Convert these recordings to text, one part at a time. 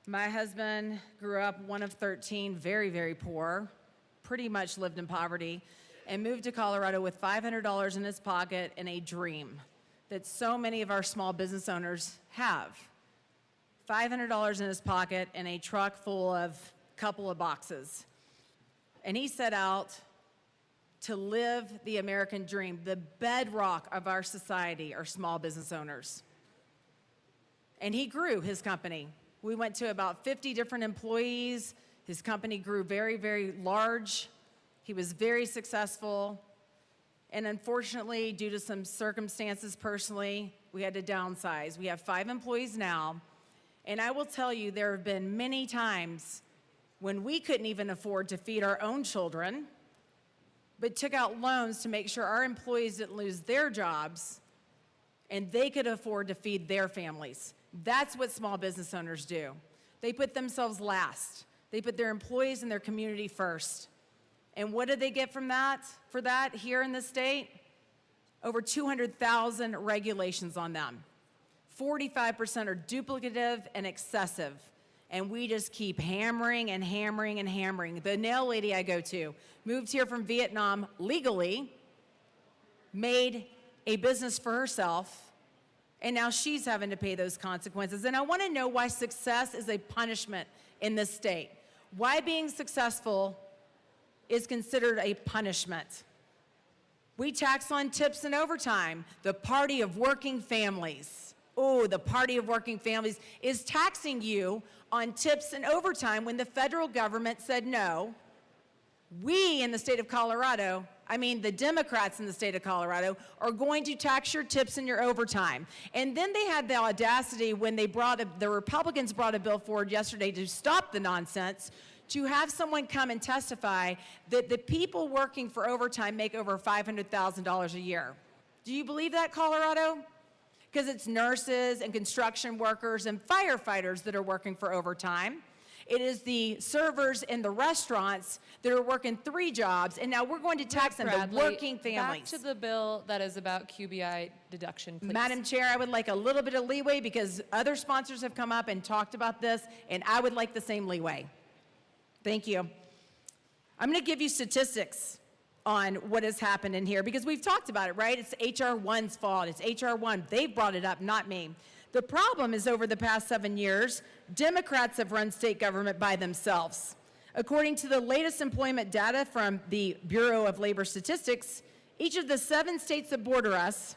My husband grew up one of 13, very, very poor, pretty much lived in poverty, and moved to Colorado with $500 in his pocket and a dream that so many of our small business owners have. $500 in his pocket and a truck full of a couple of boxes. And he set out to live the American dream. The bedrock of our society are small business owners. And he grew his company. We went to about 50 different employees. His company grew very, very large. He was very successful. And unfortunately, due to some circumstances personally, we had to downsize. We have 5 employees now. And I will tell you, there have been many times when we couldn't even afford to feed our own children, but took out loans to make sure our employees didn't lose their jobs and they could afford to feed their families. That's what small business owners do. They put themselves last. They put their employees and their community first. And what did they get from that, for that here in the state? Over 200,000 regulations on them. 45% are duplicative and excessive. And we just keep hammering and hammering and hammering. The nail lady I go to moved here from Vietnam legally, made a business for herself, and now she's having to pay those consequences. And I want to know why success is a punishment in this state. Why being successful is considered a punishment. We tax on tips and overtime, the party of working families. Oh, the party of working families is taxing you on tips and overtime when the federal government said no. We in the state of Colorado, I mean the Democrats in the state of Colorado, are going to tax your tips and your overtime. And then they had the audacity when they the Republicans brought a bill forward yesterday to stop the nonsense, to have someone come and testify that the people working for overtime make over $500,000 a year. Do you believe that, Colorado? Because it's nurses and construction workers and firefighters that are working for overtime. It is the servers in the restaurants that are working 3 jobs, and now we're going to tax them, the working families. Back to the bill that is about QBI deduction, please. Madam Chair, I would like a little bit of leeway because other sponsors have come up and talked about this, and I would like the same leeway. Thank you. I'm going to give you statistics on what has happened in here because we've talked about it, right? It's HR 1's fault. It's HR 1. They've brought it up, not me. The problem is over the past 7 years, Democrats have run state government by themselves. According to the latest employment data from the Bureau of Labor Statistics, each of the 7 states that border us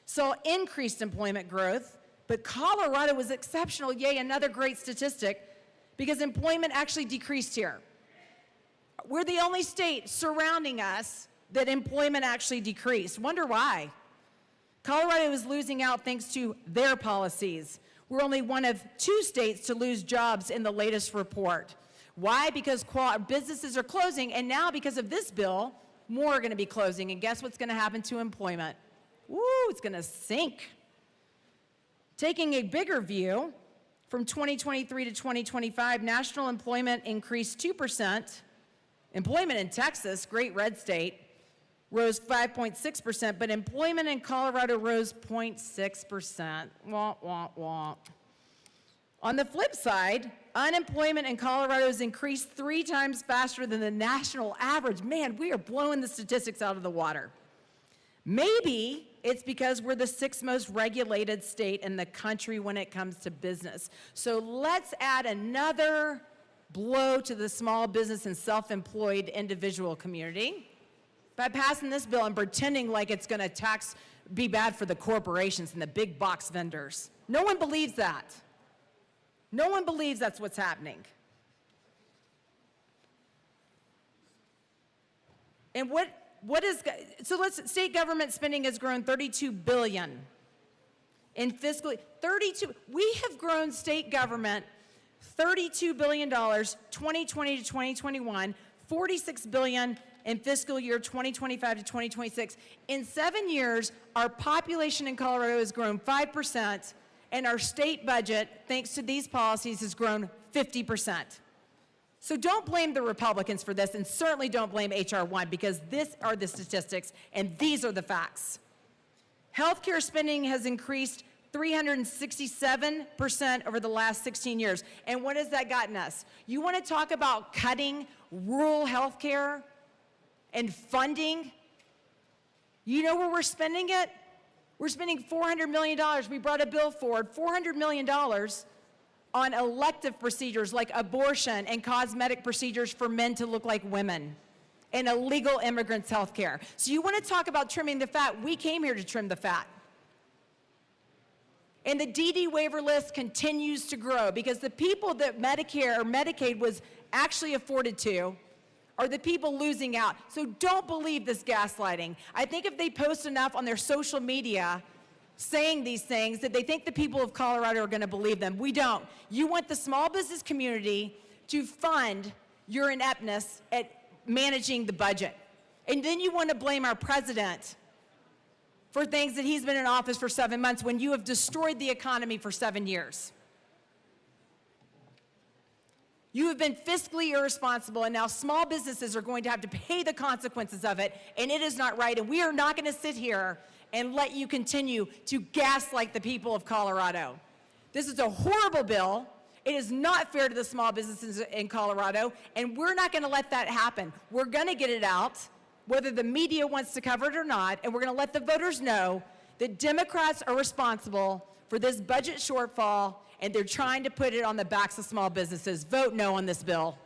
saw increased employment growth, but Colorado was exceptional. Yay, another great statistic, because employment actually decreased here. We're the only state surrounding us that employment actually decreased. Wonder why? Colorado is losing out thanks to their policies. We're only one of 2 states to lose jobs in the latest report. Why? Because businesses are closing, and now because of this bill, more are going to be closing. And guess what's going to happen to employment? Woo, it's going to sink. Taking a bigger view, from 2023 to 2025, national employment increased 2%. Employment in Texas, great red state, rose 5.6%, but employment in Colorado rose 0.6%. Wah, wah, wah. On the flip side, unemployment in Colorado has increased 3 times faster than the national average. Man, we are blowing the statistics out of the water. Maybe it's because we're the 6th most regulated state in the country when it comes to business. So let's add another blow to the small business and self-employed individual community by passing this bill and pretending like it's going to be bad for the corporations and the big box vendors. No one believes that. No one believes that's what's happening. And state government spending has grown $32 billion in fiscal, we have grown state government $32 billion, 2020 to 2021, $46 billion in fiscal year 2025 to 2026. In 7 years, our population in Colorado has grown 5%, and our state budget, thanks to these policies, has grown 50%. So don't blame the Republicans for this, and certainly don't blame HR 1, because these are the statistics, and these are the facts. Healthcare spending has increased 367% over the last 16 years. And what has that gotten us? You want to talk about cutting rural health care and funding? You know where we're spending it? We're spending $400 million. We brought a bill forward, $400 million on elective procedures like abortion and cosmetic procedures for men to look like women and illegal immigrants' health care. So you want to talk about trimming the fat? We came here to trim the fat. And the DD waiver list continues to grow because the people that Medicare or Medicaid was actually afforded to are the people losing out. So don't believe this gaslighting. I think if they post enough on their social media saying these things that they think the people of Colorado are going to believe them. We don't. You want the small business community to fund your ineptness at managing the budget. And then you want to blame our president for things that he's been in office for 7 months when you have destroyed the economy for 7 years. You have been fiscally irresponsible, and now small businesses are going to have to pay the consequences of it, and it is not right. And we are not going to sit here and let you continue to gaslight the people of Colorado. This is a horrible bill. It is not fair to the small businesses in Colorado, and we're not going to let that happen. We're going to get it out, whether the media wants to cover it or not, and we're going to let the voters know that Democrats are responsible for this budget shortfall, and they're trying to put it on the backs of small businesses. Vote no on this bill.